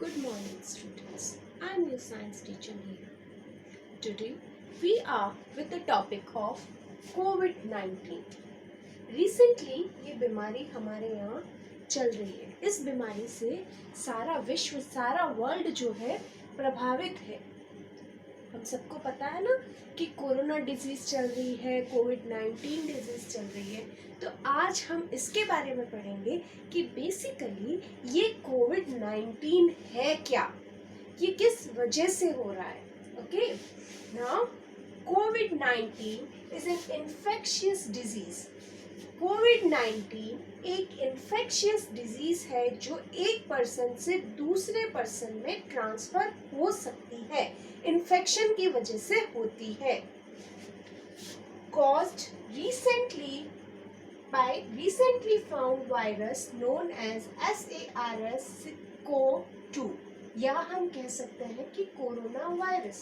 Good morning, students. I am your science teacher here. Today, we are with the topic of COVID-19. Recently, ये बीमारी हमारे यहाँ चल रही है. इस बीमारी से सारा विश्व, सारा वर्ल्ड जो है प्रभावित है. हम सबको पता है ना कि कोरोना डिजीज चल रही है, कोविड-19 डिजीज चल रही है. तो आज हम इसके बारे में पढ़ेंगे कि बेसिकली ये कोविड-19 है क्या, ये किस वजह से हो रहा है. ओके, नाउ कोविड-19 इज एन इन्फेक्शियस डिजीज. कोविड-19 एक इन्फेक्शियस डिजीज है जो एक पर्सन से दूसरे पर्सन में ट्रांसफर हो सकती है, इन्फेक्शन की वजह से होती है. Caused recently by recently found virus known as SARS-CoV-2 या हम कह सकते हैं कि कोरोना वायरस.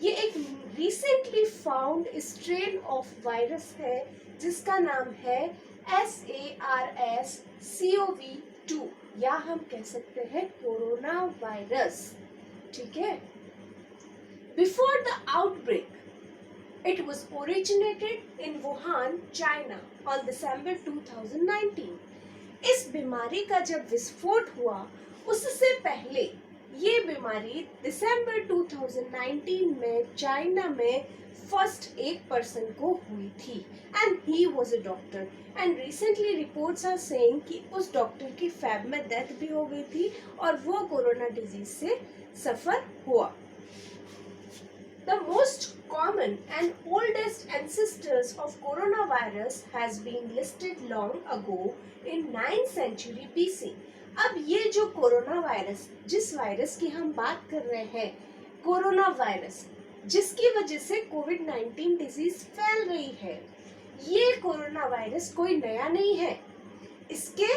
ये एक recently found strain of virus है जिसका नाम है SARS-CoV-2 या हम कह सकते हैं कोरोना वायरस. ठीक है. Before the outbreak, it was originated in Wuhan, China on December 2019. इस बीमारी का जब विस्फोट हुआ उससे पहले ये बीमारी दिसंबर 2019 में चाइना में फर्स्ट एक पर्सन को हुई थी and he was a doctor. And recently reports are saying कि उस डॉक्टर की फैब में डेथ भी हो गई थी और वो कोरोना डिजीज से सफर हुआ. The most common and oldest ancestors of coronavirus has been listed long ago in 9th century BC. अब ये जो कोरोना वायरस, जिस वायरस की हम बात कर रहे हैं, कोरोना वायरस जिसकी वजह से कोविड-19 डिजीज फैल रही है, ये कोरोना वायरस कोई नया नहीं है. इसकी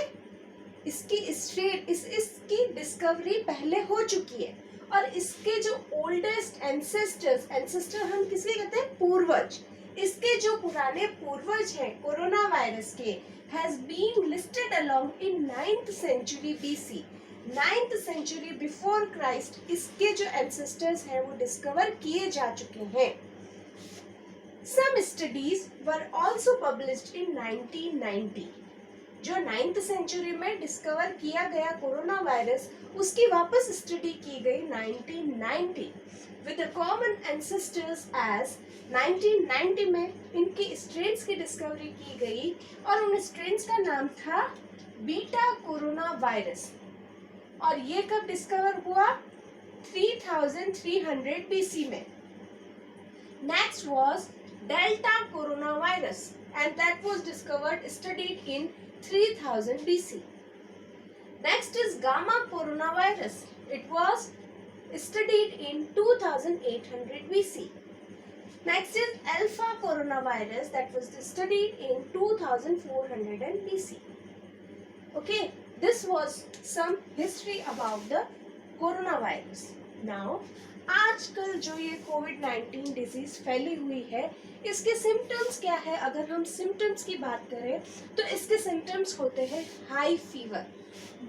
डिस्कवरी पहले हो चुकी है और इसके जो ओल्डेस्ट एंसेस्टर हम किसके कहते हैं, पूर्वज. इसके जो पुराने पूर्वज हैं कोरोना वायरस के has been listed along in 9th century BC. 9th century before Christ इसके जो एंसेस्टर्स हैं वो डिस्कवर किए जा चुके हैं. Some studies were also published in 1990. जो 9th century में डिस्कवर किया गया कोरोना वायरस उसकी वापस स्टडी की गई 1990 with the common ancestors age. 1990 में इनकी स्ट्रेन्स की डिस्कवरी की गई और उन स्ट्रेन्स का नाम था बीटा कोरोना वायरस. और ये कब डिस्कवर हुआ, 3300 BC में. Next was delta corona virus and that was studied in 3000 BC. Next is gamma coronavirus. It was studied in 2800 BC. Next is alpha coronavirus that was studied in 2400 BC. Okay, this was some history about the coronavirus. Now, आजकल जो ये कोविड-19 disease फैली हुई है, इसके symptoms क्या है. अगर हम सिम्टम्स की बात करें तो इसके सिम्टम्स होते हैं हाई फीवर,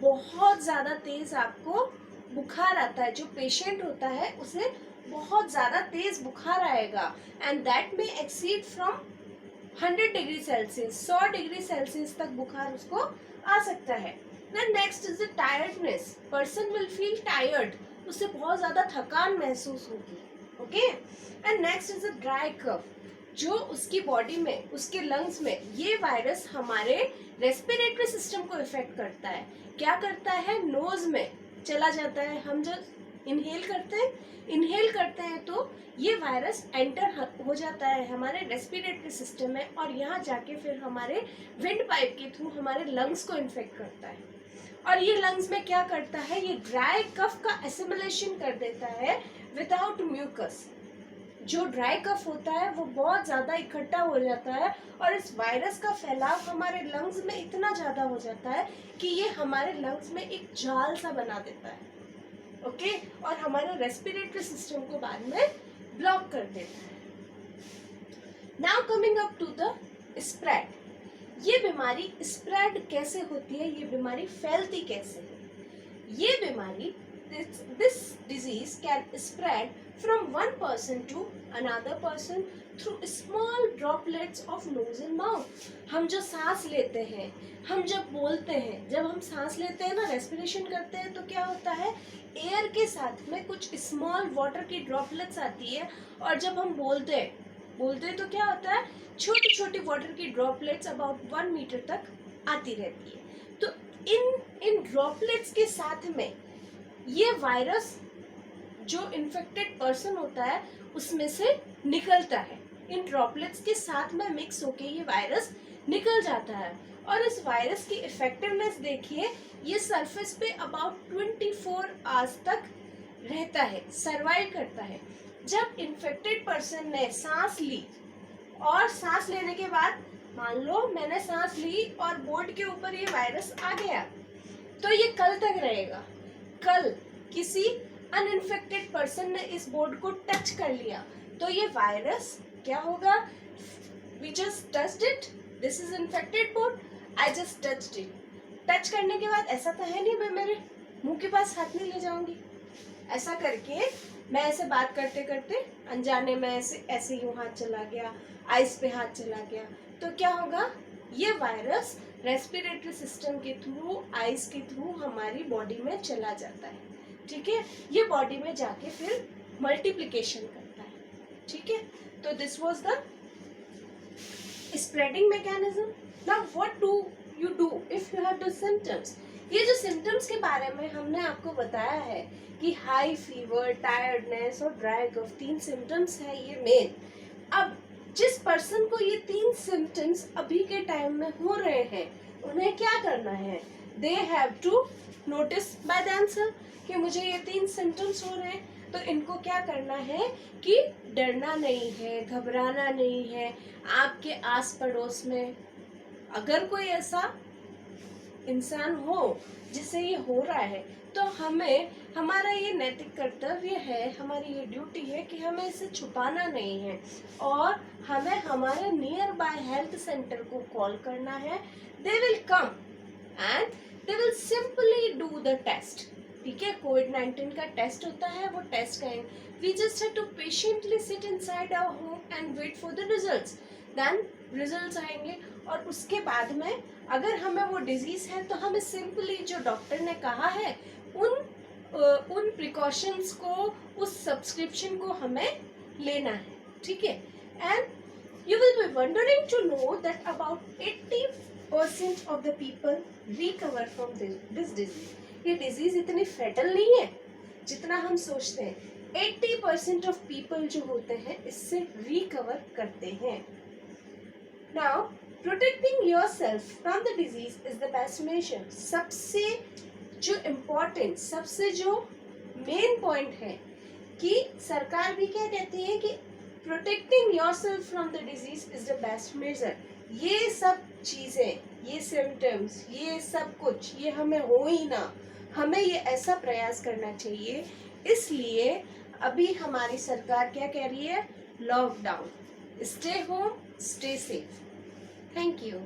बहुत ज़्यादा तेज आपको बुखार आता है. जो पेशेंट होता है उसे बहुत ज़्यादा तेज बुखार आएगा एंड दैट में exceed from 100 degree Celsius, 100 degree Celsius तक बुखार उसको आ सकता है. Then next is the tiredness. Person will feel tired, उससे बहुत ज़्यादा थकान महसूस होगी. Okay. And next is a dry cough. जो उसकी बॉडी में, उसके लंग्स में ये वायरस हमारे रेस्पिरेटरी सिस्टम को इफेक्ट करता है. क्या करता है, नोज में चला जाता है. हम जब इनहेल करते हैं तो ये वायरस एंटर हो जाता है हमारे रेस्पिरेटरी सिस्टम में और यहाँ जाके फिर हमारे विंड पाइप के थ्रू हमारे लंग्स को इन्फेक्ट करता है. और ये लंग्स में क्या करता है, ये ड्राई कफ का एसिमुलेशन कर देता है विदाउट म्यूकस. जो ड्राई कफ होता है वो बहुत ज़्यादा इकट्ठा हो जाता है और इस वायरस का फैलाव हमारे लंग्स में इतना ज़्यादा हो जाता है कि ये हमारे लंग्स में एक जाल सा बना देता है. ओके. और हमारे रेस्पिरेटरी सिस्टम को बाद में ब्लॉक कर देता है. Now coming up to the spread. ये बीमारी स्प्रेड कैसे होती है, ये बीमारी फैलती कैसे है. ये बीमारी this disease can spread from one person to another person through small droplets of nose and mouth. हम जो सांस लेते हैं, हम जब बोलते हैं, जब हम सांस लेते हैं ना, रेस्पिरेशन करते हैं, तो क्या होता है, एयर के साथ में कुछ स्मॉल वाटर की ड्रॉपलेट्स आती है, और जब हम बोलते हैं तो क्या होता है, छोटी छोटी वाटर की ड्रॉपलेट्स अबाउट 1 मीटर तक आती रहती है। तो इन ड्रॉपलेट्स के साथ में ये वायरस जो इन्फेक्टेड पर्सन होता है उसमें से निकलता है, इन ड्रॉपलेट्स के साथ में मिक्स होके ये वायरस निकल जाता है। और इस वायरस की इफेक्टिवनेस देखिए, ये सरफेस पे अबाउट 24 आवर्स तक रहता है, सर्वाइव करता है। जब इन्फेक्टेड पर्सन ने सांस ली, और सांस लेने के बाद मान लो मैंने सांस ली और बोर्ड के ऊपर ये वायरस आ गया, तो ये कल तक रहेगा। कल किसी अनइन्फेक्टेड पर्सन ने इस बोर्ड को टच कर लिया, तो ये वायरस क्या होगा, we just touched it, this is infected board, I just touched it. Touch करने के बाद ऐसा तो है नहीं मैं मेरे मुंह के पास हाथ नहीं ले जाऊंगी, ऐसा करके मैं ऐसे बात करते करते अनजाने में ऐसे यूं हाथ चला गया, आइस पे हाथ चला गया, तो क्या होगा, ये वायरस रेस्पिरेटरी सिस्टम के थ्रू, आइस के थ्रू हमारी बॉडी में चला जाता है। ठीक है, ये बॉडी में जाके फिर मल्टीप्लिकेशन करता है। ठीक है, तो this was the spreading mechanism. Now what do you do if you have the symptoms. ये जो सिम्टम्स के बारे में हमने आपको बताया है कि हाई फीवर, टायर्डनेस और ड्राई कफ 3 सिम्टम्स है ये मेन। अब जिस पर्सन को ये 3 सिम्टम्स अभी के टाइम में हो रहे हैं, उन्हें क्या करना है, they have to notice by the answer कि मुझे ये 3 सिम्टम्स हो रहे हैं। तो इनको क्या करना है कि डरना नहीं है, घबराना नहीं है। आपके आस पड़ोस में अगर कोई ऐसा इंसान हो जिसे ये हो रहा है, तो हमें, हमारा ये नैतिक कर्तव्य है, हमारी ये ड्यूटी है कि हमें इसे छुपाना नहीं है, और हमें हमारे नियर बाय हेल्थ सेंटर को कॉल करना है। They will come and they will simply do the test. ठीक है, कोविड-19 का टेस्ट होता है, वो टेस्ट करेंगे। We just have to patiently sit inside our home and wait for the results. Then results आएंगे, और उसके बाद में अगर हमें वो डिजीज है तो हमें सिंपली जो डॉक्टर ने कहा है उन प्रिकॉशंस को, उस सब्सक्रिप्शन को हमें लेना है। ठीक है, and you will be wondering to know that about 80% of the people recover from this disease. ये डिजीज इतनी फेटल नहीं है जितना हम सोचते हैं। 80% ऑफ पीपल जो होते हैं इससे रिकवर करते हैं। Now protecting yourself from the disease is the best measure। सबसे जो इम्पोर्टेंट, सबसे जो मेन पॉइंट है कि सरकार भी क्या कहती है कि protecting yourself from the disease is the best measure। ये सब चीजें, ये सिम्टम्स, ये सब कुछ, ये हमें हो ही ना, हमें ये ऐसा प्रयास करना चाहिए। इसलिए अभी हमारी सरकार क्या कह रही है, lockdown, stay home, stay safe. Thank you.